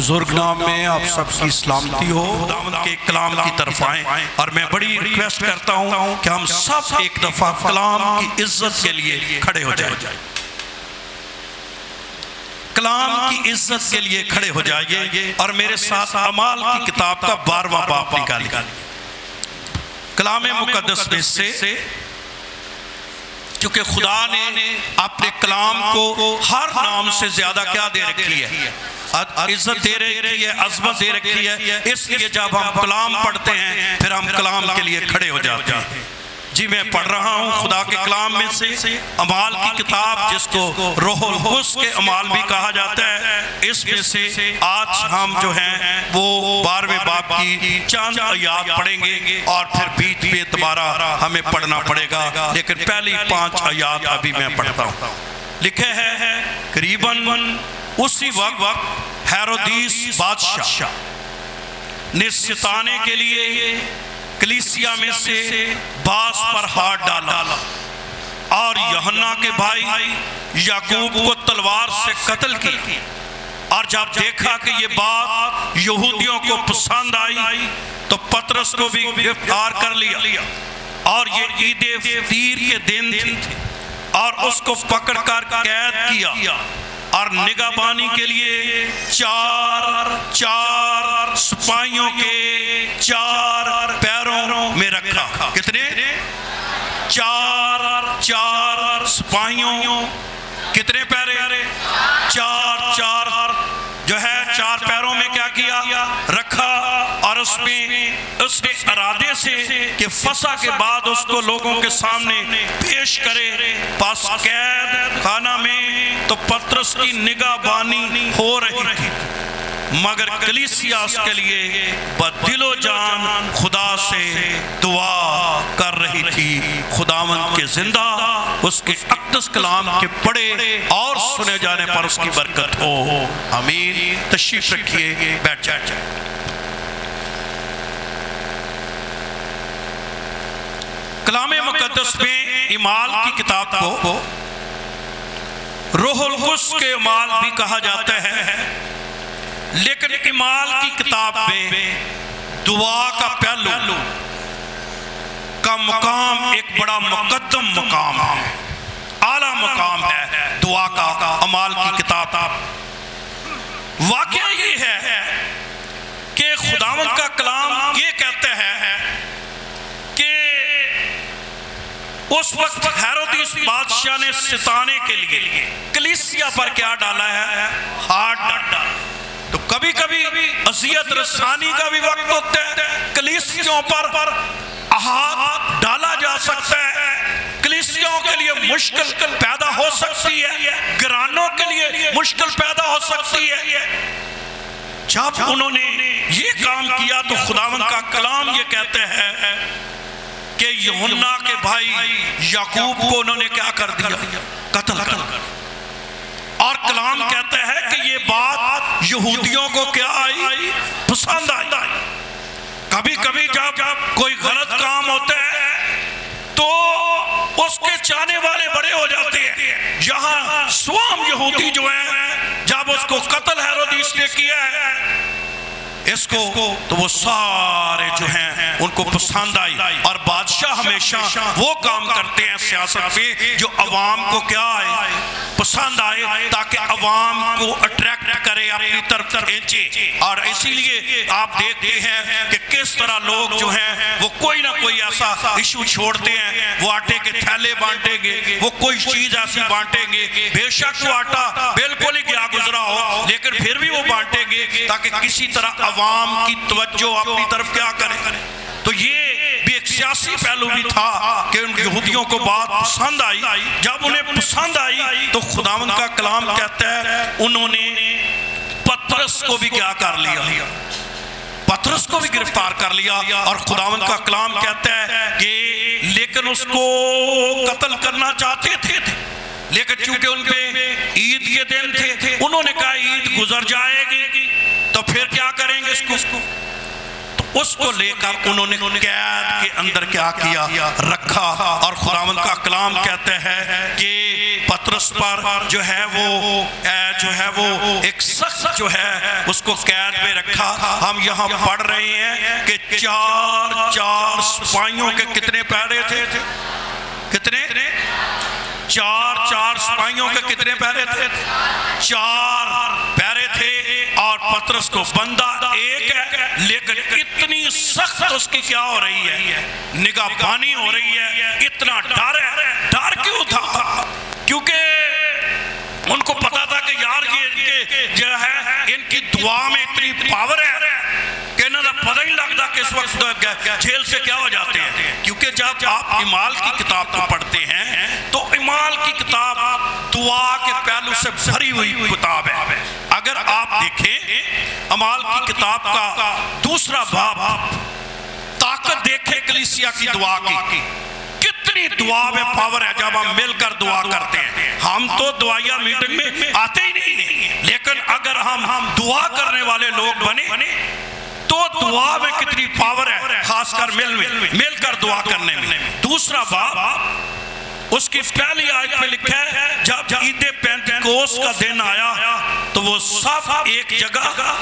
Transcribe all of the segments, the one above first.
بزرگ نام میں آپ سب کی سلامتی ہو۔ خداوند کے کلام کی طرف آئیں اور میں بڑی ریکویسٹ کرتا ہوں کہ ہم سب ایک دفعہ کلام کی عزت کے لیے کھڑے ہو جائیں۔ کلام کی عزت کے لیے کھڑے ہو جائیے اور میرے ساتھ اعمال کی کتاب کا 12واں باب نکالیے۔ کلام مقدس میں سے کیونکہ خدا نے اپنے کلام کو ہر نام سے زیادہ کیا دے رکھی ہے؟ عزت دے رکھی ہے، عظمت دے رکھی ہے۔ اس لیے جب ہم کلام پڑھتے ہیں پھر ہم کلام کے لیے کھڑے ہو جاتے ہیں۔ جی میں پڑھ رہا ہوں خدا کے کلام میں سے اعمال کی کتاب، جس کو روح القدس کے اعمال بھی کہا جاتا ہے۔ اس میں سے آج ہم جو ہیں وہ 12ویں باب کی چند آیات پڑھیں گے اور پھر بیچ میں دوبارہ ہمیں پڑھنا پڑے گا، لیکن پہلی 5 آیات ابھی میں پڑھتا ہوں۔ لکھے ہے قریباً اسی وقت ہیرودیس بادشاہ نے ستانے کے لیے کلیسیا میں سے بعض پر ہاتھ ڈالا اور یوحنا کے بھائی یعقوب کو تلوار سے قتل کی۔ اور جب دیکھا کہ یہ بات یہودیوں کو پسند آئی تو پطرس کو بھی گرفتار کر لیا، اور یہ عید فطیر کے دن تھے، اور اس کو پکڑ کر قید کیا اور نگہبانی کے لیے چار سپاہیوں کے 4 پیروں میں رکھا۔ کتنے؟ 4 سپاہیوں کتنے پیرے؟ 4 جو ہے 4 پیروں میں کیا کیا؟ رکھا، اور اس نے ارادے سے کہ فسح کے بعد اس کو لوگوں کے سامنے پیش کرے۔ پاس قید خانہ میں تو پطرس کی نگہبانی ہو رہی تھی، مگر کلیسیا اس کے لیے بدل و جان خدا سے دعا کر رہی تھی۔ خداوند کے زندہ اس کے اقدس کلام کے پڑھے اور سنے جانے پر اس کی برکت ہو، آمین۔ تشریف رکھیے، بیٹھ جائیں۔ کلام مقدس میں اعمال کی کتاب کو روح القدس کے اعمال بھی کہا جاتا ہے، لیکن اعمال کی کتاب میں دعا کا پہلو کا مقام ایک بڑا مقدم مقام ہے، اعلیٰ مقام ہے دعا کا۔ اعمال کی کتاب واقعہ یہ ہے کہ خداوند کا کلام یہ کہتا ہے کہ اس وقت ہیرودیس بادشاہ نے ستانے کے لیے کلیسیا پر کیا ڈالا ہے؟ ہاتھ ڈالا۔ تو کبھی کبھی اذیت رسانی کا بھی وقت ہوتا ہے، کلیسیوں پر ہاتھ ڈالا جا سکتا ہے، کلیسیوں کے لیے مشکل پیدا ہو سکتی ہے، گرانوں کے لیے مشکل پیدا ہو سکتی ہے۔ جب انہوں نے یہ کام کیا تو خداوند کا کلام یہ کہتا ہے کہ یوحنا کے بھائی یعقوب کو انہوں نے کیا کر دیا؟ قتل کر دیا۔ اور کلام کہتا ہے کہ یہ بات یہودیوں کو کیا آئی؟ پسند آئی۔ کبھی کبھی جب کوئی غلط کام ہوتا ہے تو اس کے چاہنے والے بڑے ہو جاتے ہیں۔ یہاں سوام یہودی جو ہیں، جب اس کو قتل ہیرودیس نے کیا ہے اس کو، تو وہ سارے جو ہیں ان کو پسند آئی۔ اور بادشاہ ہمیشہ وہ کام کرتے ہیں سیاست میں جو عوام کو کیا آئے؟ پسند آئے، تاکہ عوام کو اٹریکٹ کرے، اپنی طرف کھینچے۔ اور اسی لیے آپ دیکھتے ہیں کہ کس طرح لوگ جو ہیں وہ کوئی نہ کوئی ایسا ایشو چھوڑتے ہیں، وہ آٹے کے تھیلے بانٹیں گے، وہ کوئی چیز ایسی بانٹیں گے، بے شک وہ آٹا بالکل ہی گیا گزرا ہو لیکن پھر بھی وہ بانٹیں گے تاکہ کسی طرح عوام کی توجہ اپنی طرف کیا کرے۔ تو یہ بھی ایک سیاسی پہلو بھی تھا کہ ان یہودیوں کو بات پسند آئی۔ جب انہیں پسند آئی تو خداوند کا کلام کہتا ہے انہوں نے پطرس کو بھی کیا کر لیا؟ پطرس کو بھی گرفتار کر لیا۔ اور خداوند کا کلام کہتا ہے کہ لیکن اس کو قتل کرنا چاہتے تھے، لیکن چونکہ ان پہ عید کے دن تھے، انہوں نے کہا عید گزر جائے گی تو پھر کیا کریں گے اس کو؟ تو اس کو لے کر انہوں نے قید کے اندر کیا کیا؟ رکھا۔ اور خداوند کا کلام کہتا ہے کہ پطرس پر جو ہے وہ ایک سخت سخت جو ہے اس کو قید میں رکھا. ہم یہاں پڑھ رہے ہیں کہ 4 سپاہیوں کے کتنے پہرے تھے؟ کتنے؟ 4 سپاہیوں کے کتنے پہرے تھے؟ 4 پہرے تھے. اور پطرس کو بندہ ایک ہے لیکن اتنی سخت اس کی کیا ہو رہی ہے؟ نگاہ بانی ہو رہی ہے. اتنا ڈر ہے. ڈر کیوں تھا؟ کیونکہ ان کو پتا تھا کہ یار یہ جو ہے ان کی دعا میں اتنی پاور ہے کہ انہوں نے پتہ ہی لگتا کہ اس وقت جیل سے کیا ہو جاتے ہیں. کیونکہ جب آپ اعمال کی کتاب کو پڑھتے ہیں تو اعمال کی کتاب دعا کے پہلو سے بھری ہوئی کتاب ہے. اگر آپ دیکھیں اعمال کی کتاب کا 2 باب طاقت دیکھیں کلیسیا کی دعا کی. کتنی دعا میں پاور ہے جب ہم مل کر دعا کرتے ہیں. ہم تو دعائیہ میٹنگ میں آتے ہی نہیں، لیکن اگر ہم دعا کرنے والے لوگ بنے تو دعا میں کتنی پاور ہے، خاص کر مل کر دعا کرنے میں. 2 باب اس کی پہلی آیت میں لکھا ہے جب عید پینتیکوس کا دن آیا تو وہ سب ایک جگہ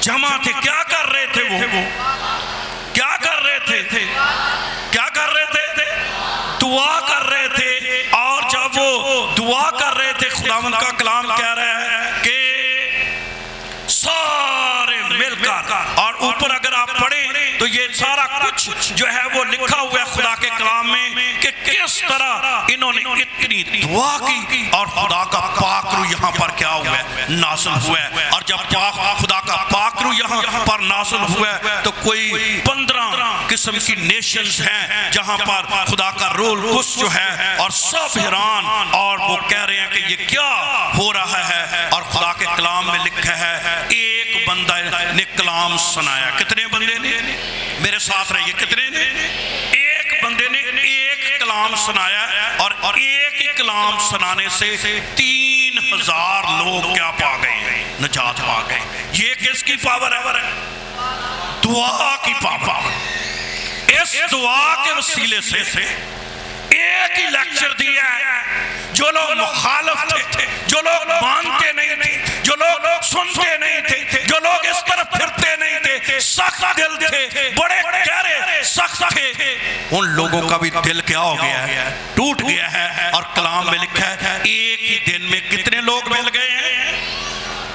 جمع تھے. کیا کر رہے تھے؟ وہ کیا کر رہے تھے؟ کیا کر رہے تھے؟ دعا کر رہے تھے. اور جب وہ دعا کر رہے تھے خداوند کا کلام کہہ رہا ہے کہ سارے مل کر، اور اوپر اگر آپ پڑھیں تو یہ سارا کچھ جو ہے وہ لکھا ہوا ہے خدا کے کلام میں کہ کس طرح انہوں نے اتنی دعا کی اور خدا کا پاک روح یہاں پر کیا ہوا ہے؟ نازل ہوا ہے. اور جب خدا کا پاک روح یہاں پر نازل ہوا ہے تو کوئی 15 قسم کی نیشنز ہیں جہاں پر خدا کا روح القدس جو ہے، اور سب حیران اور وہ کہہ رہے ہیں کہ یہ کیا ہو رہا ہے. اور خدا کے کلام میں لکھا ہے ایک بندہ نے کلام سنایا. کتنے بندے نے؟ میرے ساتھ رہیے. کتنے نے؟ ایک بندے نے ایک کلام سنایا. اور ایک ہی کلام سنانے سے 3000 لوگ کیا پا گئے؟ نجات پا گئے. یہ کس کی پاور ہے؟ دعا کی پاور. اس دعا کے وسیلے سے ایک ہی لیکچر دیا ہے. جو لوگ مخالف تھے، جو لوگ مانتے نہیں تھے، جو لوگ سنتے نہیں تھے، جو لوگ اس طرف پھرتے نہیں تھے، سخت دل تھے، بڑے گہرے سخت تھے، ان لوگوں کا بھی دل کیا ہو گیا ہے؟ ٹوٹ گیا ہے. اور کلام میں لکھا ہے ایک ہی دن میں کتنے لوگ مل گئے ہیں؟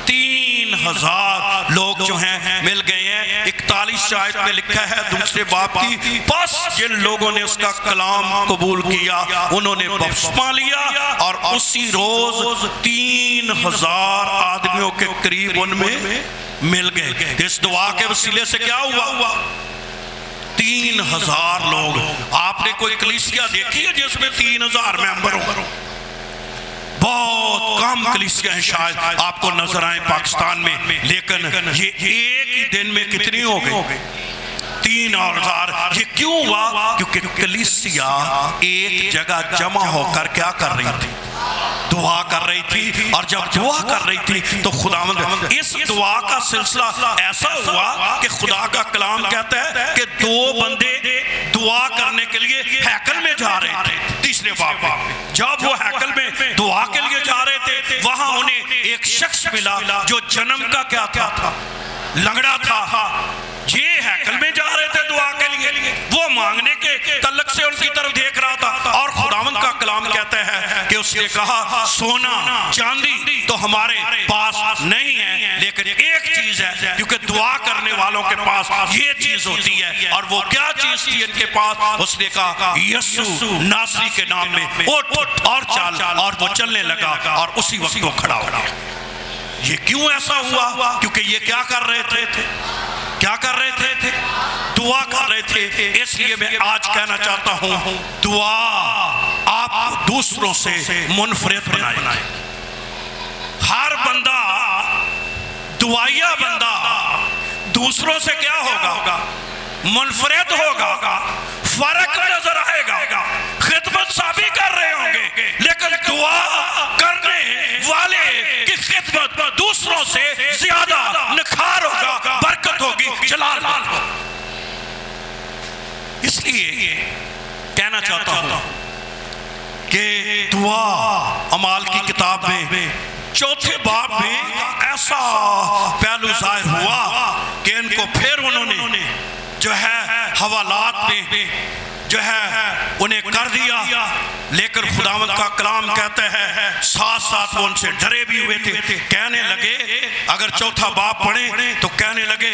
3000 لوگ جو ہیں مل گئے ہیں. 41 آیت میں لکھا ہے 2 باب کی، بس جن لوگوں نے اس کا کلام قبول کیا انہوں نے بپتسمہ لیا اور اسی روز 3000 آدمیوں کے قریب ان میں مل گئے. اس دعا کے وسیلے سے کیا ہوا؟ 3000 لوگ. آپ نے کوئی کلیسیا دیکھی ہے جس میں 3000 ممبر ہوں؟ بہت کم کلیسیا ہیں شاید آپ کو نظر آئیں پاکستان میں. لیکن یہ ایک ہی دن میں کتنی ہو گئی؟ 3000. یہ کیوں ہوا؟ کیونکہ کلیسیا ایک جگہ جمع ہو کر کیا کر رہی تھی؟ دعا کر رہی تھی. اور جب دعا کر رہی تھی تو خداوند اس دعا کا سلسلہ ایسا ہوا کہ خدا کا کلام کہتا ہے کہ 2 بندے دعا کرنے کے لیے ہیکل میں جا رہے تھے. 3 باب جب وہ ہیکل میں دعا کے لیے جا رہے تھے وہاں انہیں ایک شخص ملا جو جنم کا کیا تھا؟ لنگڑا تھا. یہ ہیکل میں جا رہے تھے دعا کے لیے، وہ مانگنے کے تعلق سے ان کی طرف دیکھ رہا تھا. اور خداوند کا کلام کہتا ہے کہ اس نے کہا سونا چاندی تو ہمارے پاس نہیں ہے، لیکن ایک چیز ہے، کیونکہ دعا کرنے والوں کے پاس یہ چیز ہوتی ہے. اور وہ کیا چیز تھی ان کے پاس؟ اس نے کہا یسوع ناصری کے نام میں اٹھ اور چل. اور وہ چلنے لگا اور اسی وقت وہ کھڑا ہو گیا. یہ کیوں ایسا ہوا؟ کیونکہ یہ کیا کر رہے تھے؟ کیا کر رہے تھے؟ دعا کر رہے تھے. اس لیے میں آج کہنا چاہتا ہوں دعا آپ دوسروں سے منفرد بنائے. ہر بندہ دعائیہ بندہ دوسروں سے کیا ہوگا؟ منفرد ہوگا. فرق نظر آئے گا. خدمت سبھی کر رہے ہوں گے لیکن دعا کرنے والے کی خدمت دوسروں سے زیادہ نکھار ہوگا، برکت ہوگی، جلال ہوگا. اس لیے کہنا چاہتا ہوں کہ دعا اعمال کی کتاب میں چوتھے باب میں ایسا پہلو ظاہر ہوا کہ ان کو پھر انہوں نے جو ہے حوالات میں جو ہے انہیں کر دیا، لیکن خداوند کا کلام کہتا ہے ساتھ ساتھ وہ ان سے ڈرے بھی ہوئے تھے۔ کہنے لگے، اگر چوتھا باب پڑھیں تو کہنے لگے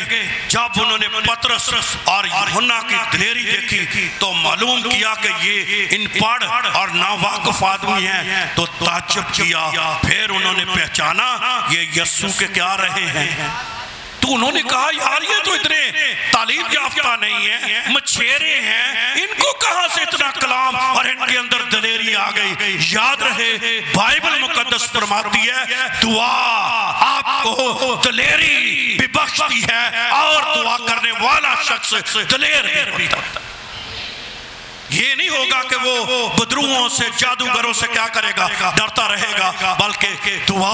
جب انہوں نے پطرس اور یوحنا کی دلیری دیکھی تو معلوم کیا کہ یہ ان پڑھ اور ناواقف آدمی ہیں تو تعجب کیا، پھر انہوں نے پہچانا یہ یسوع کے کیا رہے ہیں۔ تو انہوں نے کہا یار یہ تو اتنے تعلیم یافتہ نہیں ہیں، مچھیرے ہیں، ان کو کہاں سے اتنا کلام اور ان کے اندر دلیری آ گئی۔ یاد رہے بائبل مقدس فرماتی ہے دعا آپ کو دلیری بھی بخشتی ہے اور دعا کرنے والا شخص دلیر بھی ہوتا ہے۔ یہ نہیں ہوگا کہ وہ بدروہوں سے جادوگروں سے کیا کرے گا، ڈرتا رہے گا، بلکہ دعا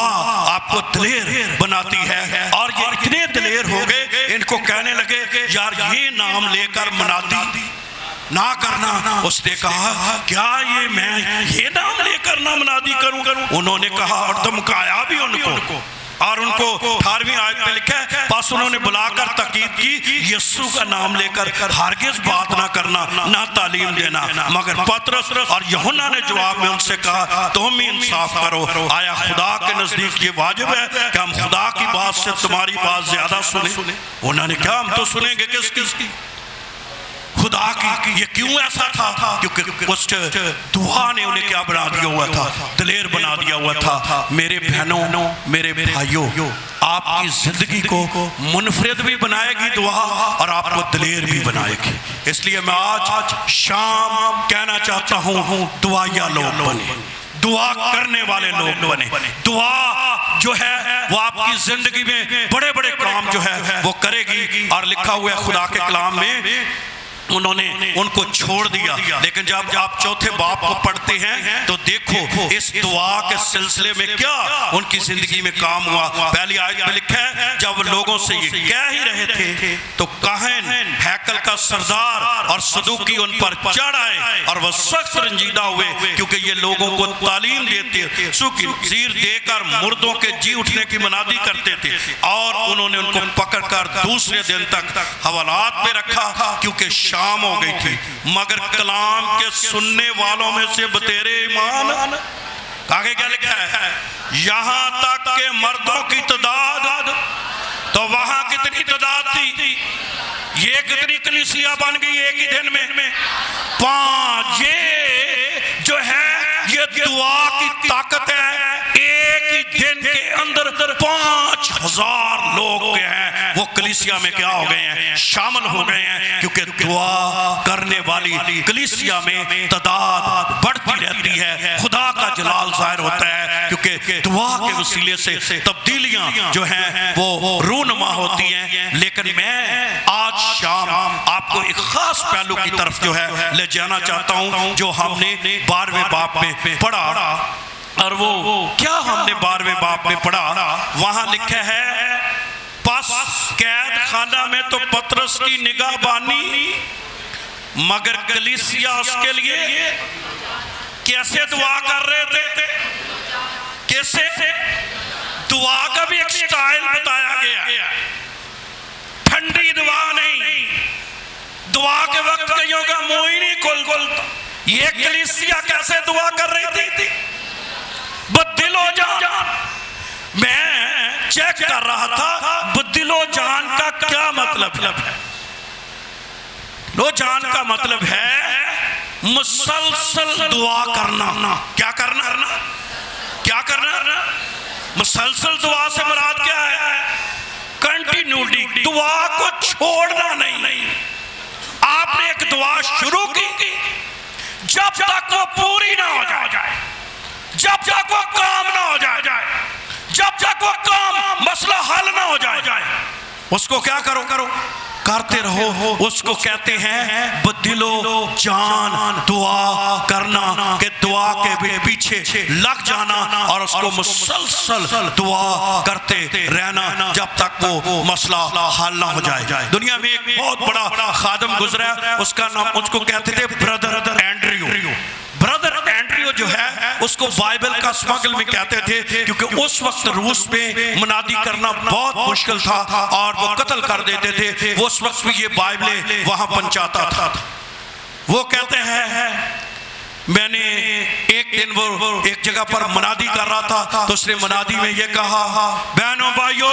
آپ کو دلیر بناتی ہے۔ اور یہ اتنے دلیر ہو گئے ان کو کہنے لگے یار یہ نام لے کر منادی نہ کرنا۔ اس نے کہا کیا یہ میں یہ نام لے کر نہ منادی کروں؟ انہوں نے کہا اور دمکایا بھی ان کو، اور ان کو 18ویں آیت میں لکھا ہے پس انہوں نے بلا کر تاکید کی یسوع کا نام لے کر ہرگز بات نہ کرنا، نہ تعلیم دینا۔ مگر پطرس اور یوحنا نے جواب میں ان سے کہا تم ہی انصاف کرو، آیا خدا کے نزدیک یہ واجب ہے کہ ہم خدا کی بات سے تمہاری بات زیادہ سنیں؟ انہوں نے کہا ہم تو سنیں گے کس کی؟ خدا کی۔ یہ کیوں ایسا تھا؟ کیونکہ اس دعا نے انہیں کیا بنا دیا ہوا تھا، دلیر بنا دیا ہوا تھا۔ میرے بہنوں، میرے بھائیوں، آپ کی زندگی کو منفرد بھی بنائے گی دعا اور آپ کو دلیر بھی بنائے گی۔ اس لیے میں آج شام کہنا چاہتا ہوں دعائیا لوگ بنے، دعا کرنے والے لوگ بنے۔ دعا جو ہے وہ آپ کی زندگی میں بڑے بڑے کام جو ہے وہ کرے گی۔ اور لکھا ہوا ہے خدا کے کلام میں انہوں نے ان کو چھوڑ دیا، لیکن جب آپ چوتھے باب کو پڑھتے ہیں تو دیکھو اس دعا کے سلسلے میں کیا ان کی زندگی میں کام ہوا۔ پہلی آیت میں لکھا ہے جب لوگوں سے یہ کہہ ہی رہے تھے تو کاہن ہیکل کا سردار اور صدوقی ان پر چڑھ آئے اور وہ سخت رنجیدہ ہوئے کیونکہ یہ لوگوں کو تعلیم دیتے، سوکھی نذیر دے کر مردوں کے جی اٹھنے کی منادی کرتے تھے، اور انہوں نے ان کو پکڑ کر دوسرے دن تک حوالات میں رکھا کیونکہ شام ہو گئی تھی۔ مگر کلام کے سننے والوں میں سے بتیرے ایمان، آگے کیا لکھا ہے، یہاں تک کہ مردوں کی تعداد، تو وہاں کتنی تعداد تھی؟ یہ کتنی کلیسیا بن گئی ایک ہی دن میں؟ 5۔ یہ جو ہے یہ دعا کی طاقت ہے، ایک ہی دن کے اندر 5000 لوگ ہیں وہ کلیسیا میں کیا ہو گئے ہیں، شامل ہو گئے ہیں، کیونکہ دعا کرنے والی کلیسیا میں تعداد بڑھتی رہتی ہے، خدا کا جلال ظاہر ہوتا ہے، کیونکہ دعا کے وسیلے سے تبدیلیاں جو ہیں وہ رونما ہوتی ہیں۔ لیکن میں آج شام آپ کو ایک خاص پہلو کی طرف جو ہے لے جانا چاہتا ہوں جو ہم نے 12ویں باب میں پڑھا۔ اور وہ کیا ہم نے 12ویں باب میں پڑھا، وہاں لکھا ہے پس قید خانہ میں تو پطرس کی نگاہ بانی، مگر کلیسیا اس کے لیے کیسے دعا کر رہے تھے؟ کیسے؟ دعا کا بھی ایک سٹائل بتایا گیا، ٹھنڈی دعا نہیں، دعا کے وقت کئیوں کا منہ ہی نہیں کھلتا۔ یہ کلیسیا کیسے دعا کر رہی تھی؟ بدل و جان۔ میں چیک کر رہا تھا بدل و جان کا کیا مطلب ہے۔ لو جان کا مطلب ہے مسلسل دعا کرنا۔ کیا کرنا؟ کیا کرنا؟ مسلسل دعا سے مراد کیا ہے؟ کنٹینیوٹی، دعا کو چھوڑنا نہیں۔ آپ نے ایک دعا شروع کی، جب تک وہ پوری نہ ہو جائے، جب تک وہ کام نہ ہو جائے، جب تک وہ کام مسئلہ حل نہ ہو جائے، اس کو کیا کرو کرتے رہو۔ اس کو کہتے ہیں بدل و جان، دعا کرنا، کہ دعا کے پیچھے لگ جانا اور اس کو مسلسل دعا کرتے رہنا جب تک وہ مسئلہ حل نہ ہو جائے۔ دنیا میں ایک بہت بڑا خادم گزرا، اس کا نام، اس کو کہتے تھے بردر اینڈریو۔ بردر اینڈریو جو ہے اس کو کو بائبل کا اسمگل میں کہتے تھے، کیونکہ اس وقت روس میں منادی کرنا بہت مشکل تھا اور وہ قتل کر دیتے تھے. وہ اس وقت بھی یہ بائبلیں وہاں پہنچاتا تھا. وہ کہتے ہیں میں نے ایک دن وہ ایک جگہ پر منادی کر رہا تھا تو اس نے منادی میں یہ کہا، بہنوں بھائیو،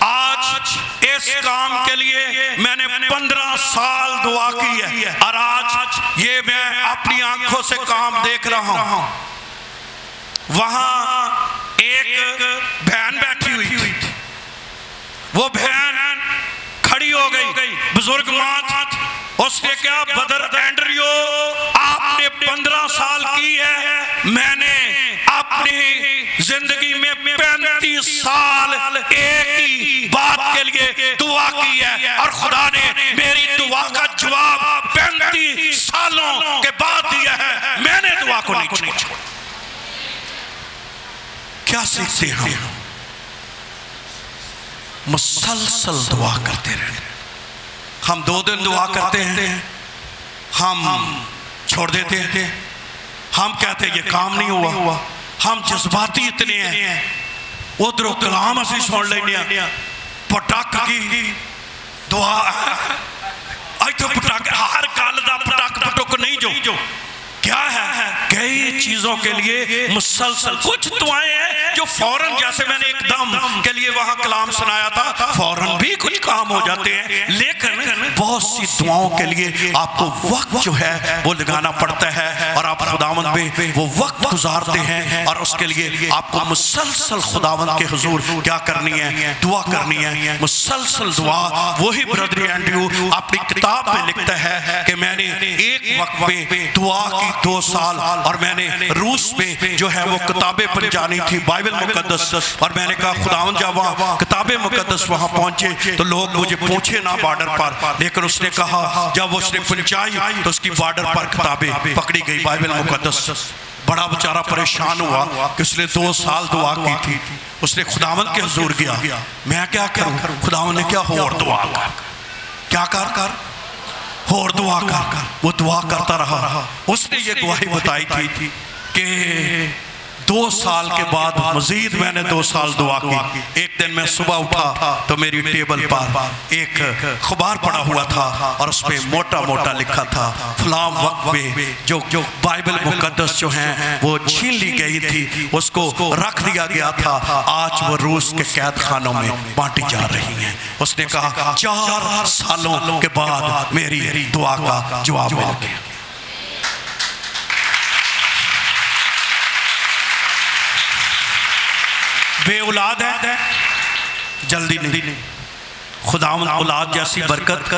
آج اس کام کے لیے میں نے 15 سال دعا کی ہے اور آج یہ میں اپنی آنکھوں سے کام دیکھ رہا ہوں. وہاں ایک بہن بیٹھی ہوئی تھی. وہ بہن کھڑی ہو گئی، بزرگ ماں. اس نے کہا، بدر اینڈریو، آپ نے 15 سال کی ہے، میں نے اپنی زندگی میں 35 سال ایک ہی بات کے لیے دعا کی ہے اور خدا نے میری دعا کا جواب 35 سالوں کے بعد دیا ہے. میں نے دعا کو نہیں چھوڑا. کیا سیکھتے ہیں ہم؟ مسلسل دعا کرتے رہے. ہم 2 دن دعا کرتے ہیں، ہم چھوڑ دیتے ہیں. ہم کہتے ہیں یہ کام نہیں ہوا. ہم جذباتی اتنے ہیں، ادھر کلام اسی سن لینے پٹاک کی دعا ایتھے پٹاک ہر گل دا پٹاک پٹک نہیں. جو کیا ہے کئی چیزوں کے لیے مسلسل کچھ دعائیں ہیں جو فوراً، جیسے میں نے ایک دم کے لیے وہاں کلام سنایا تھا، فوراً بھی کچھ کام ہو جاتے ہیں، لیکن بہت سی دعاؤں کے لیے آپ کو وقت جو ہے وہ لگانا پڑتا ہے اور آپ خداوند میں وہ وقت گزارتے ہیں اور اس کے لیے آپ کو مسلسل خداوند کے حضور کیا کرنی ہے؟ دعا کرنی ہے. مسلسل دعا. وہی بردر اینڈریو اپنی کتاب میں لکھتا ہے کہ میں نے ایک وقت میں دعا کی 2 سال اور میں نے روس میں جو ہے وہ کتابیں پہنچانی تھی، بائبل مقدس. اور میں نے کہا خداوند جب وہاں کتاب مقدس وہاں پہنچے تو لوگ مجھے پوچھے نہ بارڈر پر، لیکن اس نے کہا جب اس نے پہنچائی تو اس کی بارڈر پر کتابیں پکڑی گئی، بائبل مقدس. بڑا بیچارہ پریشان ہوا کہ اس نے 2 سال دعا کی تھی. اس نے خداوند کے حضور گیا، میں کیا کروں؟ خداوند نے کیا اور دعا کر، کیا کر اور دعا کر. وہ دعا کرتا رہا. اس نے یہ گواہی بتائی تھی کہ 2 سال کے بعد مزید میں نے 2 سال دعا کی. ایک دن میں صبح اٹھا تو میری ٹیبل پر ایک خبر پڑا ہوا تھا اور اس پہ موٹا موٹا لکھا تھا فلاں وقت میں جو بائبل مقدس جو ہیں وہ چھین لی گئی تھی، اس کو رکھ دیا گیا تھا، آج وہ روس کے قید خانوں میں بانٹی جا رہی ہیں. اس نے کہا 4 سالوں کے بعد میری دعا کا جواب مل گیا. بے اولاد ہے، جلدی نہیں. خداوند اولاد جیسی برکت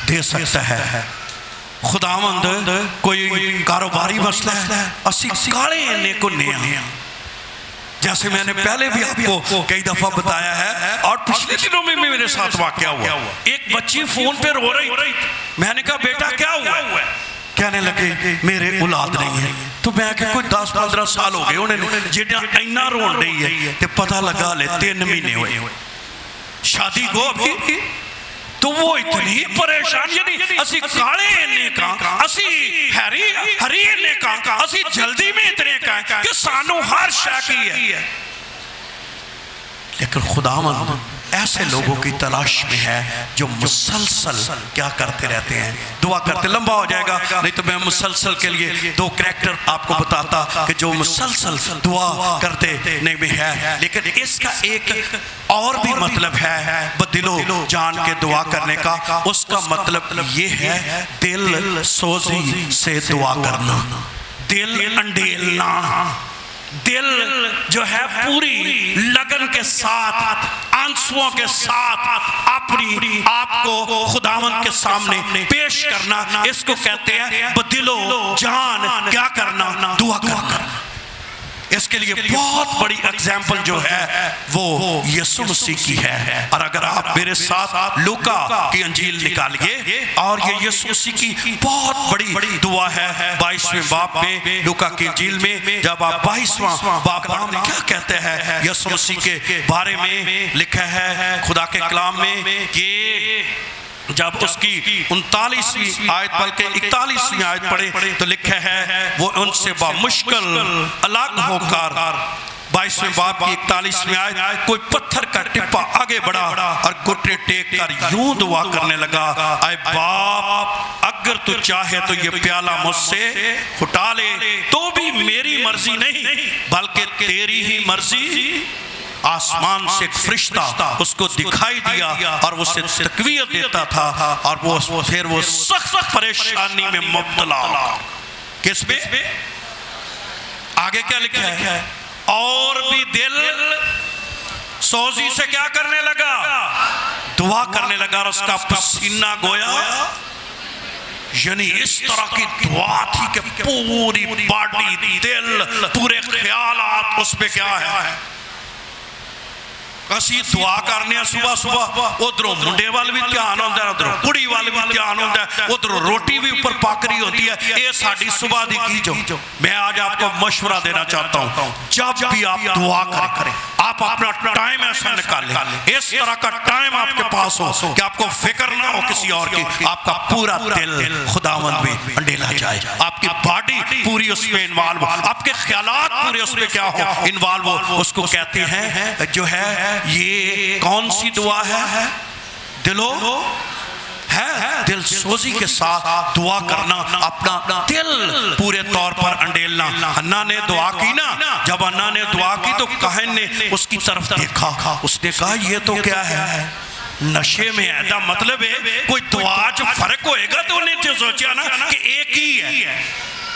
دے سکتا ہے. خداوند کوئی کاروباری مسئلہ ہے، اسی کالے انہیں کو نیا، جیسے میں نے پہلے بھی آپ کو کئی دفعہ بتایا ہے اور پچھلے دنوں میں میرے ساتھ واقعہ ہوا. ایک بچی فون پہ رو رہی تھی. میں نے کہا بیٹا کیا ہوا ہے؟ کہنے لگے میرے اولاد نہیں ہے. تو میں کہ کوئی 10-15 سال ہو گئے انہیں جیڑا اینا رون رہی ہے تے پتہ لگا لے 3 مہینے ہوئے شادی کو ابھی. تو وہ اتنی پریشان، یعنی اسی کالے انہیں کہاں، اسی ہری انہیں کہاں، اسی جلدی میں اتنے کہاں کہ سانو ہر شاکی ہے. لیکن خداوند ایسے لوگوں کی تلاش میں ہے جو مسلسل کیا کرتے رہتے ہیں، دعا کرتے. لمبا ہو جائے گا نہیں تو میں مسلسل کے لیے 2 کریکٹر آپ کو بتاتا کہ جو مسلسل دعا کرتے نہیں میں ہے. لیکن اس کا ایک اور بھی مطلب ہے بدل و جان کے دعا کرنے کا. اس کا مطلب یہ ہے دل سوزی سے دعا کرنا، دل انڈیلنا، دل جو ہے پوری لگن کے ساتھ، آنسوؤں کے ساتھ اپنی آپ کو خداوند کے سامنے پیش کرنا. اس کو کہتے ہیں بدل و جان کیا کرنا، دعا کرنا. اس کے لیے بہت بڑی اگزامپل جو ہے وہ یسوع مسیح کی ہے. اور اگر آپ میرے ساتھ لوکا کی انجیل نکالیے اور یہ یسوع مسیح کی بہت بڑی دعا ہے 22ویں باب میں لوکا کی انجیل میں. جب آپ 22واں باب میں کیا کہتے ہیں یسوع مسیح کے بارے میں لکھا ہے خدا کے کلام میں کہ جب اس کی 39ویں آیت بلکہ 41ویں آیت پڑھے تو لکھا ہے وہ ان سے بمشکل الگ ہو کر 22ویں باب کی 41ویں آیت کوئی پتھر کا ٹپا آگے بڑھا اور گھٹنے ٹیک کر یوں دعا کرنے لگا اے باپ اگر تو چاہے تو یہ پیالہ مجھ سے ہٹا لے تو بھی میری مرضی نہیں بلکہ تیری ہی مرضی۔ آسمان سے ایک فرشتہ اس کو دکھائی دیا اور وہ اسے تقویت دیتا تھا اور پھر وہ سخت پریشانی میں مبتلا ہوا۔ کس میں؟ آگے کیا لکھا ہے؟ اور بھی دل سوزی سے کیا کرنے لگا؟ دعا کرنے لگا اور اس کا پسینہ گویا یعنی اس طرح کی دعا تھی کہ پوری باڈی دل پورے خیالات اس پہ کیا ہے؟ کسی دعا کرنے صبح صبح ادھروں منڈے والے بھی دھیان ہوتا ہے ادھروں کڑی والے بھی دھیان ہوتا ہے ادھروں روٹی بھی اوپر پاکری ہوتی ہے۔ یہ ساڑھی صبح دی کی جو میں آج آپ کو مشورہ دینا چاہتا ہوں جب بھی آپ دعا کریں آپ اپنا ٹائم ایسا نکالیں اس طرح کا ٹائم آپ کے پاس ہو کہ آپ کو فکر نہ ہو کسی اور کی، آپ کا پورا دل خداوند میں انڈیلا جائے، آپ کی باڈی پوری اس میں انوالو ہو، آپ کے خیالات پورے اس میں کیا ہو انوالو ہو۔ اس کو کہتے ہیں جو ہے یہ کون سی دعا ہے؟ دل سوزی کے ساتھ دعا کرنا، اپنا دل پورے طور پر انڈیلنا۔ حنا نے دعا کی نا، جب حنا نے دعا کی تو کاہن نے اس کی طرف دیکھا، اس نے کہا یہ تو کیا ہے؟ نشے میں ہے۔ دا مطلب ہے کوئی دعا جو فرق ہوئے گا تو انہیں جو سوچیا نا کہ ایک ہی ہے،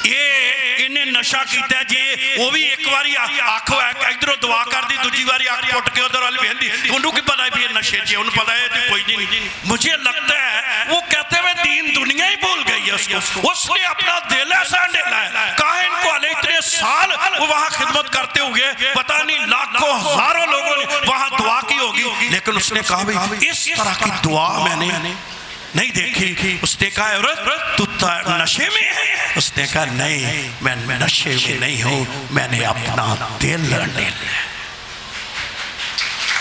یہ انہیں نشہ کیتا ہے جی وہ بھی ایک باری آنکھوں ادھر دعا کر دی دوسری باری آنکھ پھٹ کے ادھر والی بہن دی انہوں کی پتہ ہے بھی یہ نشے چاہیے انہوں پتہ ہے کوئی نہیں۔ مجھے لگتا ہے وہ کہتے ہوئے دین دنیا ہی بھول گئی ہے اس نے اپنا دل ایسا انڈیلا ہے۔ کاہن کو علیہ اتنے سال وہ وہاں خدمت کرتے ہوئے پتہ نہیں لاکھوں ہزاروں لوگوں نے وہاں دعا کی ہوگی، لیکن اس نے کہا بھی اس طرح کی دعا میں نے نہیں دیکھی۔ اس نے کہا عورت تو نشے میں ہے؟ اس نے کہا نہیں میں نشے میں نہیں ہوں، میں نے اپنا دل انڈیلا ہے۔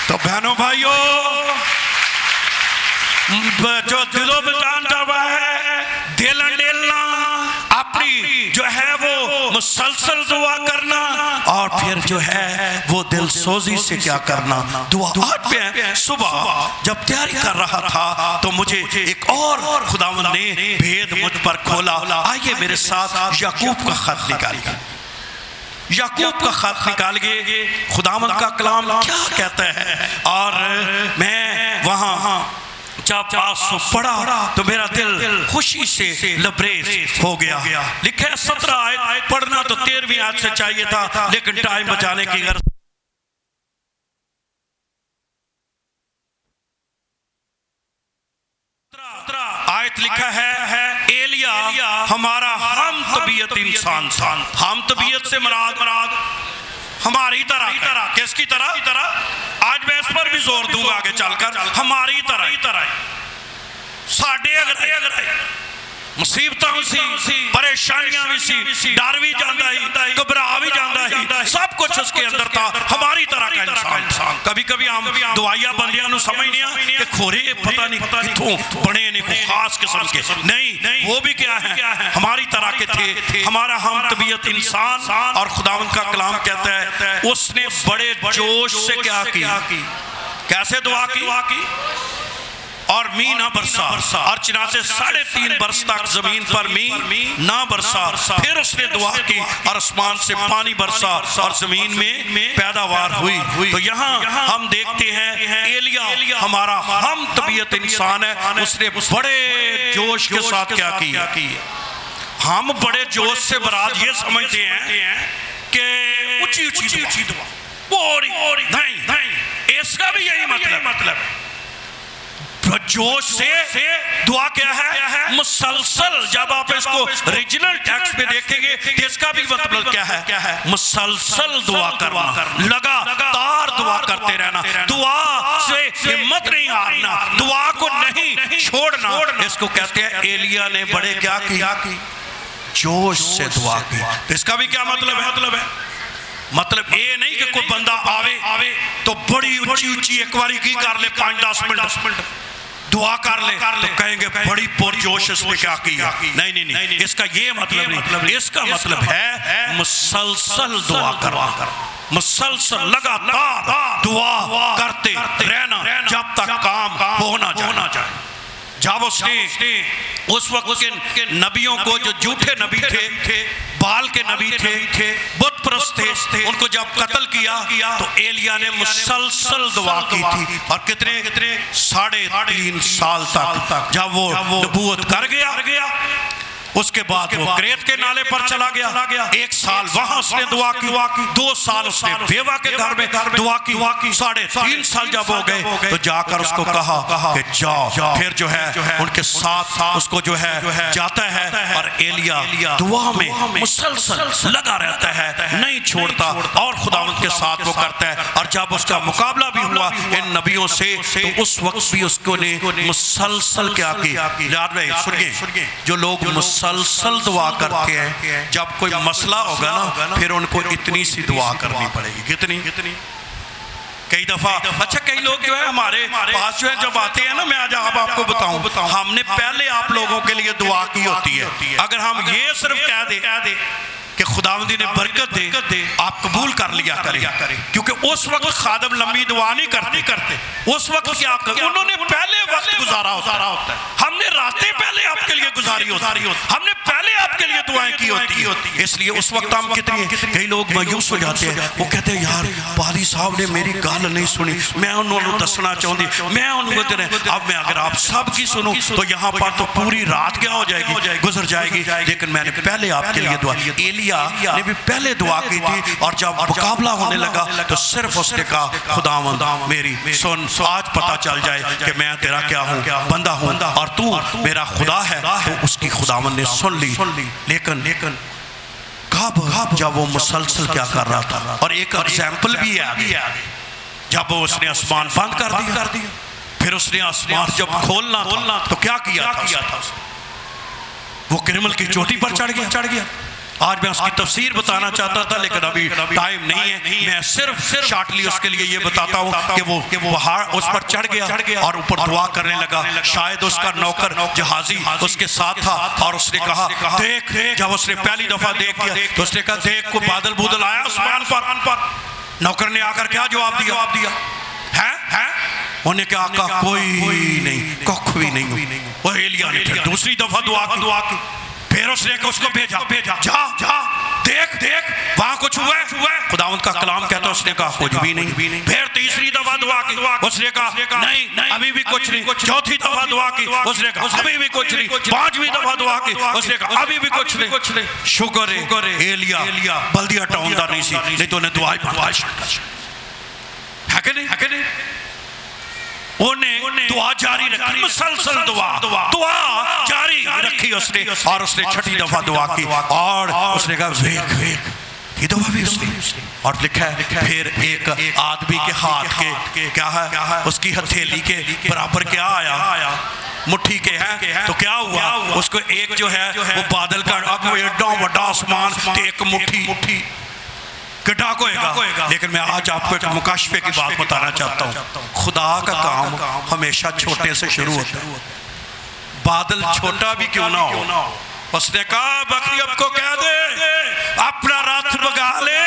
تو بہنوں بھائیوں جو دلوں میں جانتا ہوا ہے دل انڈیلنا، اپنی جو ہے وہ مسلسل دعا کرنا اور پھر جو ہے وہ دل سوزی سے کیا کرنا دعا۔ آج میں صبح جب تیاری کر رہا تھا تو مجھے ایک اور خداوند نے بھید مجھ پر کھولا۔ آئیے میرے ساتھ یعقوب کا خط نکالیے، یعقوب کا خط نکال گئے خداوند کا کلام کیا کہتا ہے، اور میں وہاں جب آسو پڑھا تو میرا دل خوشی سے لبریز ہو گیا۔ لکھا ہے 17 آیت پڑھنا تو 13ویں آیت سے چاہیے تھا لیکن ٹائم بچانے کی غرض آیت لکھا ہے ایلیا ہمارا ہم طبیعت انسان تھا۔ ہم طبیعت سے مراد ہماری طرح، کس کی طرح؟ آج میں اس پر بھی زور دوں گا آگے چل کر، ہماری طرح ساڑھے اگر مصیبتاں بھی سی، پریشانیاں بھی سی، ڈر بھی جاندہ ہی، گھبراہ بھی جاندہ ہی، سب کچھ اس کے اندر تھا، ہماری طرح کا انسان۔ کبھی کبھی ہم دعائیہ بندیاں نو سمجھ نہیں آیا کہ کھورے پتہ نہیں کتوں بڑے نے کوئی خاص قسم کے، نہیں وہ بھی کیا ہے ہماری طرح کے تھے، ہمارا ہم طبیعت انسان۔ اور خداوند کا کلام کہتا ہے اس نے بڑے جوش سے کیا کی، کیسے دعا کی، اور می نہ برسا، اور چنانچہ 3.5 برس تک زمین پر می نہ برسا۔ پھر اس نے دعا کی اور آسمان سے پانی برسا اور زمین میں پیداوار ہوئی۔ تو یہاں ہم دیکھتے ہیں ایلیا ہمارا ہم طبیعت انسان ہے، اس نے بڑے جوش کے ساتھ کیا کی۔ ہم بڑے جوش سے مراد یہ سمجھتے ہیں کہ اونچی دعا بوری نہیں، اس کا بھی یہی مطلب ہے۔ جوش سے دعا کیا ہے مسلسل، جب آپ اس کو ریجنل ٹیکسٹ میں دیکھیں گے کہ اس کا بھی مطلب کیا ہے مسلسل دعا کرنا، لگاتار دعا کرتے رہنا، دعا سے ہمت نہیں ہارنا، دعا کو نہیں چھوڑنا۔ اس کو کہتے ہیں ایلیا نے بڑے کیا کی، جوش سے دعا کی۔ اس کا بھی کیا مطلب ہے؟ مطلب یہ نہیں کہ کوئی بندہ آوے تو بڑی اونچی ایک باری کی کر لے 5-10 منٹ دعا کر لے تو کہیں گے بڑی پرجوش اس نے کیا کیا. نہیں, اس کا یہ مطلب نہیں. اس کا مطلب ہے مسلسل دعا کرنا, مسلسل لگاتار دعا کرتے رہنا جب تک کام ہو نہ جائے. جب اس نے اس وقت کے نبیوں کو, جو جھوٹے نبی تھے, بال کے نبی تھے, بت پرست تھے, ان کو جب قتل کیا تو ایلیا نے مسلسل دعا کی تھی. اور کتنے 3.5 سال تک جب وہ نبوت کر گیا, اس کے بعد وہ کریت کے نالے پر چلا گیا. 1 سال وہاں اس نے دعا کی, 2 سال اس نے بیوہ کے گھر میں دعا کی, 3.5 سال جب ہو گئے تو جا کر اس کو کہا کہ جاؤ. پھر جو ہے ان کے ساتھ اس کو جو ہے جاتا ہے, اور ایلیا دعا میں مسلسل لگا رہتا ہے, نہیں چھوڑتا, اور خداوند کے ساتھ وہ کرتا ہے. اور جب اس کا مقابلہ بھی ہوا ان نبیوں سے تو اس وقت بھی اس کو نے مسلسل کیا کی. یاد رہے, سنیے, جو لوگ مسلسل دعا کرتے ہیں, جب کوئی مسئلہ ہوگا نا پھر ان کو اتنی سی دعا کرنی پڑے گی. کتنی کئی دفعہ. اچھا, کئی لوگ جو ہے ہمارے پاس جو ہے جب آتے ہیں نا, میں آج آپ کو بتاؤں, ہم نے پہلے آپ لوگوں کے لیے دعا کی ہوتی ہے. اگر ہم یہ صرف کہہ دیں کہ خداوندی نے برکت دے, آپ قبول کر لیا کریں, کیونکہ اس وقت خادم لمبی دعا نہیں کرتے. اس وقت کیا انہوں نے پہلے وقت گزارا ہوتا ہے, ہم نے راتیں پہلے آپ کے لیے گزاری ہوتی, ہم نے پہلے آپ کے لیے دعائیں کی ہوتی. اس لیے اس وقت ہم کئی لوگ مایوس ہو جاتے ہیں, وہ کہتے ہیں یار پادری صاحب نے میری گل نہیں سنی, میں انہوں نے دسنا چاہتی, میں انہوں نے. اب میں اگر آپ سب کی سنوں تو یہاں پر تو پوری رات کیا ہو جائے گی, گزر جائے گی. لیکن میں نے پہلے آپ کے لیے دعا, نے بھی پہلے دعا کی تھی, اور جب مقابلہ ہونے لگا تو صرف اس نے کہا خداوند میری سن, آج پتہ چل جائے کہ میں تیرا کیا ہوں, بندہ ہوں, اور تو میرا خدا ہے. تو اس کی خداوند نے سن لی. لیکن کب جب وہ مسلسل کیا کر رہا تھا. اور ایک ایگزامپل بھی ہے, جب اس نے آسمان بند کر دیا, پھر اس نے آسمان جب کھولنا تو کیا کیا تھا, وہ کرمل کی چوٹی پر چڑھ گیا. آج میں اس کی تفسیر بتانا چاہتا تھا لیکن ابھی ٹائم نہیں ہے. میں صرف شارٹلی اس کے لیے یہ بتاتا ہوں کہ وہ پہاڑ اس پر چڑھ گیا اور اوپر دعا کرنے لگا. شاید اس کا نوکر جہازی اس کے ساتھ تھا, اور اس نے کہا دیکھ, جب اس نے پہلی دفعہ دیکھ کیا تو اس نے کہا دیکھ کوئی بادل آیا آسمان پر. نوکر نے آ کر کیا جواب دیا ہے, انہوں نے کہا آقا کوئی نہیں, کچھ بھی نہیں. وہ ایلیا نے پھر دوسری دفعہ دعا کی, پھر اس نے اس کو بھیجا, جا دیکھ وہاں کچھ ہوا ہے. خداوند کا کلام کہتا ہے اس نے کہا کچھ بھی نہیں. پھر تیسری دفعہ دعا کی, اس نے کہا نہیں ابھی بھی کچھ نہیں. چوتھی دفعہ دعا کی, اس نے کہا ابھی بھی کچھ نہیں. 5ویں دفعہ دعا کی, اس نے کہا ابھی بھی کچھ نہیں. شکر ہے ایلیا بلدی ہٹاؤندا نہیں سی, نہیں تو انہیں دعائیں برداشت ہے کہ نہیں. انہیں دعا جاری رکھی, مسلسل دعا جاری رکھی اس نے, اور اس نے 6ٹھی دفعہ دعا کی, اور اس نے کہا ویک یہ دعا بھی اس نے. اور لکھا ہے پھر ایک آدمی کے ہاتھ کے کیا ہے, اس کی ہتھیلی کے برابر کیا آیا, مٹھی کے ہیں, تو کیا ہوا, اس کو ایک جو ہے وہ بادل کا ایڈا وڈا آسمان, ایک مٹھی گڈھا کوئے گا. لیکن میں آج آپ کو ایک مکاشفے کی بات بتانا چاہتا ہوں. خدا کا کام ہمیشہ چھوٹے سے شروع ہوتا ہے, بادل چھوٹا بھی کیوں نہ ہو. اس نے کہا بکری اب کو کہہ دے اپنا راتھ بگا لے,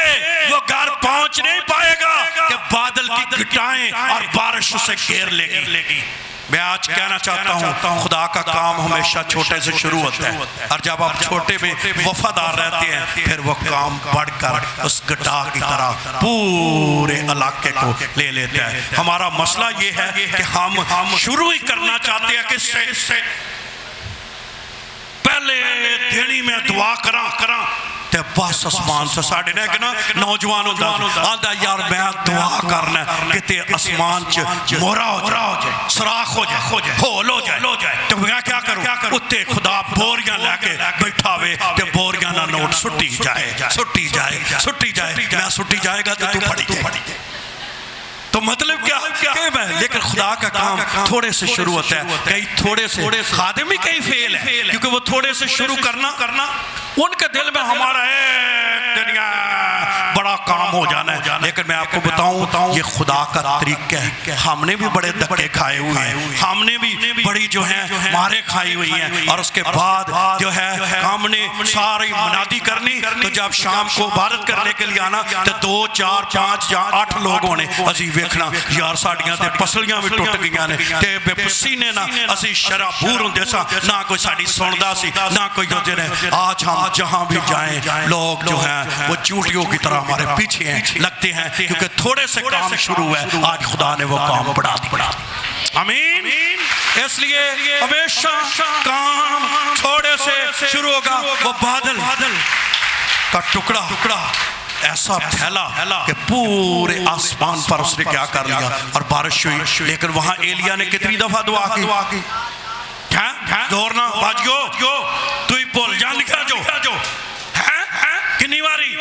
وہ گھر پہنچ نہیں پائے گا کہ بادل کی گھٹائیں اور بارش اسے گھیر لے گی. میں آج کہنا چاہتا ہوں خدا کا کام ہمیشہ چھوٹے سے شروع ہوتا ہے, اور جب آپ چھوٹے میں وفادار رہتے ہیں پھر وہ کام بڑھ کر اس گٹا کی طرح پورے علاقے کو لے لیتا ہے. ہمارا مسئلہ یہ ہے کہ ہم شروع ہی کرنا چاہتے ہیں کس سے, پہلے دھیڑی میں دعا کراں تے بس اسمان سے ساڑھے نے کہ نا نوجوان آدھا یار میں دعا کرنا کہ تے اسمان چ مورا ہو جائے, سراخ ہو جائے, ہول ہو جائے. تو میں کیا کروں, اتے خدا بوریاں لے کے بیٹھا ہوئے تے بوریاں نہ نوٹ سٹی جائے, میں سٹی جائے گا تو پڑی جائے. تو مطلب کیا ہے, لیکن خدا کا کام تھوڑے سے شروع ہوتا ہے. کئی تھوڑے سے خادم ہی کئی فیل ہے, کیونکہ وہ تھوڑے سے شروع کرنا ان کے دل میں ہمارا ایک دنیا بڑا کام ہو جانا ہے. لیکن میں آپ کو بتاؤں بتاؤں یہ خدا کا طریقہ ہے. ہم نے بھی بڑے دھکے کھائے ہوئے ہیں, ہم نے بھی بڑی جو ہے مارے کھائی ہوئی ہیں, اور اس کے بعد جو ہے ہم نے ساری منادی کرنی تو جب شام کو عبادت کرنے کے لیے آنا تو 2 4 5 یا 8 لوگوں نے اسی ویکھنا یار ساڑیاں تے پسلیاں بھی ٹوٹ گئیاں نے تے بے پسینے نہ اسی شرابور ہوندے سا, نہ کوئی ساڑی سندا سی نہ کوئی جو جنے. آج ہم جہاں بھی جائیں لوگ جو ہیں وہ چونٹیوں کی طرح ہمارے پیچھے ہیں لگتے ہیں, کیونکہ تھوڑے سے کام شروع ہے, آج خدا نے وہ کام بڑھا دیا. آمین. اس لیے ہمیشہ کام تھوڑے سے شروع ہوگا. وہ بادل کا ٹکڑا ایسا پھیلا کہ پورے آسمان پر اس نے کیا کر لیا اور بارش ہوئی. لیکن وہاں ایلیا نے کتنی دفعہ دعا کی؟ دورنا باجیو تو ہی بول جان کیا جو کنی واری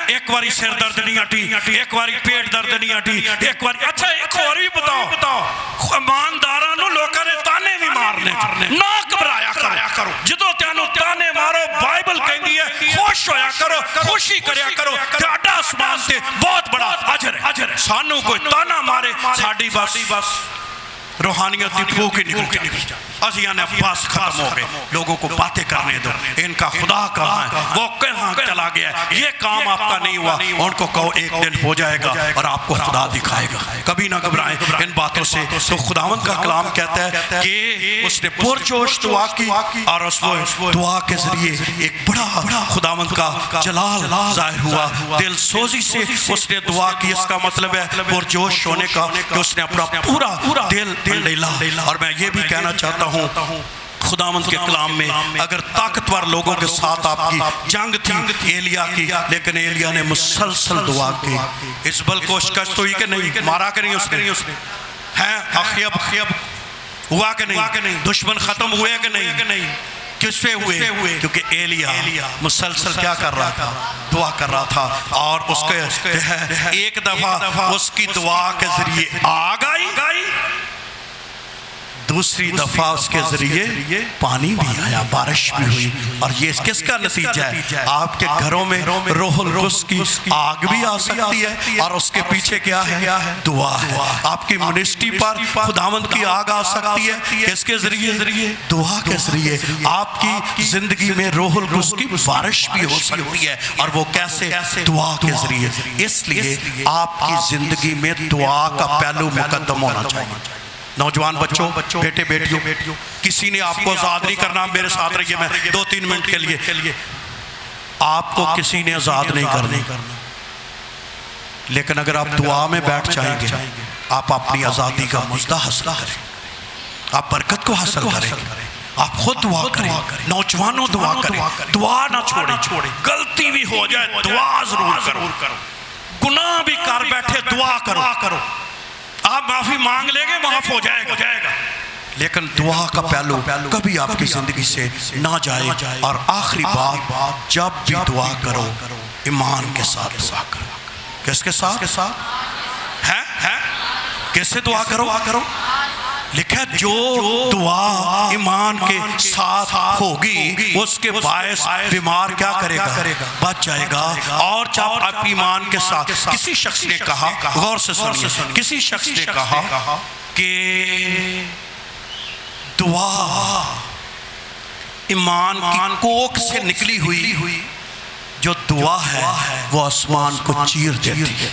ایک واری سر درد نہیں ہٹی, ایک واری پیٹ درد نہیں ہٹی, ایک واری. اچھا ایک اور بھی بتاؤ, ایماندارانو لوکاں نے تانے بھی مارنے نہ گھبرایا کرو. جدو تیانو تانے مارو بائبل کہندی ہے خوش ہویا کرو, خوشی کریا کرو, تہاڈا آسمان تے بہت بڑا اجر ہے. سانو کوئی تانا مارے ساڈی بس روحانیت کی پھوک ہی نکل جائے. ازیاں نے عباس ختم ہو گئے, لوگوں کو باتیں کرنے دو. ان کا خدا کہاں ہے, وہ کہاں چلا گیا ہے, یہ کام آپ کا نہیں ہوا. ان کو کہو ایک دن ہو جائے گا اور آپ کو خدا دکھائے گا. کبھی نہ گھبرائیں ان باتوں سے. تو خداوند کا کلام کہتا ہے کہ اس نے پرجوش دعا کی اور اس دعا کے ذریعے ایک بڑا خداوند کا جلال ظاہر ہوا. دل سوزی سے اس نے دعا کی. اس کا مطلب ہے پرجوش ہونے کا کہ اس نے اپنا پورا دل ڈیلا. اور میں یہ بھی کہنا چاہتا ہوں خداوند کے کلام میں اگر طاقتور لوگوں کے ساتھ آپ کی جنگ تھی ایلیا کی, لیکن ایلیا نے مسلسل دعا کی. اس بل کو شکست ہوئی کہ نہیں, مارا کہ نہیں اس نے, ہے اخیب ہوا کہ نہیں, دشمن ختم ہوئے کہ نہیں, کس پہ ہوئے؟ کیونکہ ایلیا مسلسل کیا کر رہا تھا, دعا کر رہا تھا. اور اس کے ایک دفعہ اس کی دعا کے ذریعے آگ آئی, دوسری دفعہ اس کے ذریعے پانی بھی آیا, بارش بھی ہوئی. اور یہ کس کا نتیجہ ہے؟ آپ کے گھروں میں روح القدس کی آگ بھی آ سکتی ہے اور اس کے پیچھے کیا ہے؟ دعا ہے. آپ کی منسٹری پر خداوند کی آگ آ سکتی ہے کس کے ذریعے؟ دعا کے ذریعے. آپ کی زندگی میں روح القدس کی بارش بھی ہو سکتی ہے, اور وہ کیسے؟ دعا کے ذریعے. اس لیے آپ کی زندگی میں دعا کا پہلو مقدم ہونا چاہیے. نوجوان بچوں, بیٹے بیٹیوں, کسی نے آپ کو آزاد نہیں کرنا. میرے ساتھ رہیے, میں 2-3 منٹ کے لیے. آپ کو کسی نے آزاد نہیں کرنا, لیکن اگر آپ دعا میں بیٹھ جائیں گے آپ اپنی آزادی کا مزدہ حاصل کریں, آپ برکت کو حاصل کریں. آپ خود دعا کریں, نوجوانوں دعا کریں, دعا نہ چھوڑیں. غلطی بھی ہو جائے دعا ضرور کرو, گناہ بھی کر بیٹھے دعا کرو. آپ معافی مانگ لیں گے, معاف ہو جائے گا. لیکن دعا کا پہلو کبھی آپ کی زندگی سے نہ جائے. اور آخری بات, جب بھی دعا کرو ایمان کے ساتھ دعا کرو. کس کے ساتھ ہے؟ کیسے دعا کرو؟ لکھا جو دعا ایمان کے ساتھ ہوگی اس کے باعث بیمار کیا کرے گا؟ بچ جائے گا. اور جب آپ ایمان کے ساتھ, کسی شخص نے کہا, غور سے سنیے, کسی شخص نے کہا کہ دعا ایمان کی کوکھ سے نکلی ہوئی جو دعا ہے وہ آسمان کو چیر دیتی ہے.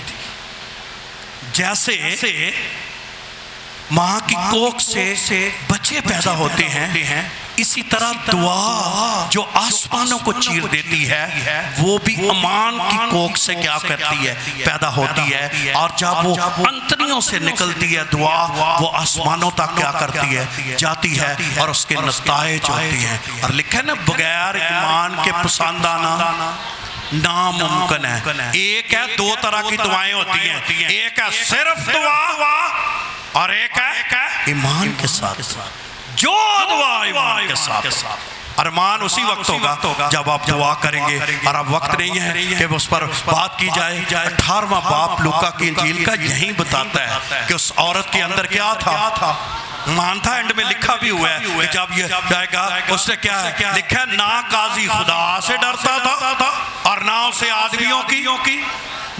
جیسے ماں کی کوکھ سے بچے پیدا ہوتے ہیں, اسی طرح دعا جو آسمانوں کو چیر دیتی ہے وہ بھی ایمان کی کوکھ سے کیا کرتی ہے؟ پیدا ہوتی ہے. اور جب وہ انتڑیوں سے نکلتی ہے دعا, وہ آسمانوں تک کیا کرتی ہے؟ جاتی ہے, اور اس کے نتائج ہوتی ہیں. اور لکھا ہے نا, بغیر ایمان کے پسند آنا ناممکن ہے. ایک ہے, 2 طرح کی دعائیں ہوتی ہیں, ایک ہے صرف دعا اور ایک ہے ایمان کے ساتھ. جو دعا ایمان کے ساتھ, ارمان اسی وقت ہوگا جب آپ دعا کریں گے. اور اب وقت نہیں ہے کہ اس پر بات کی جائے. 18واں باب لوکا کی انجیل کا یہی بتاتا ہے کہ اس عورت کے اندر کیا تھا. مان تھا, اینڈ میں لکھا بھی ہوا ہے کہ جب یہ جائے گا اس نے کیا ہے لکھا ہے, نہ قاضی خدا سے ڈرتا تھا اور نہ اسے آدمیوں کی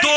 2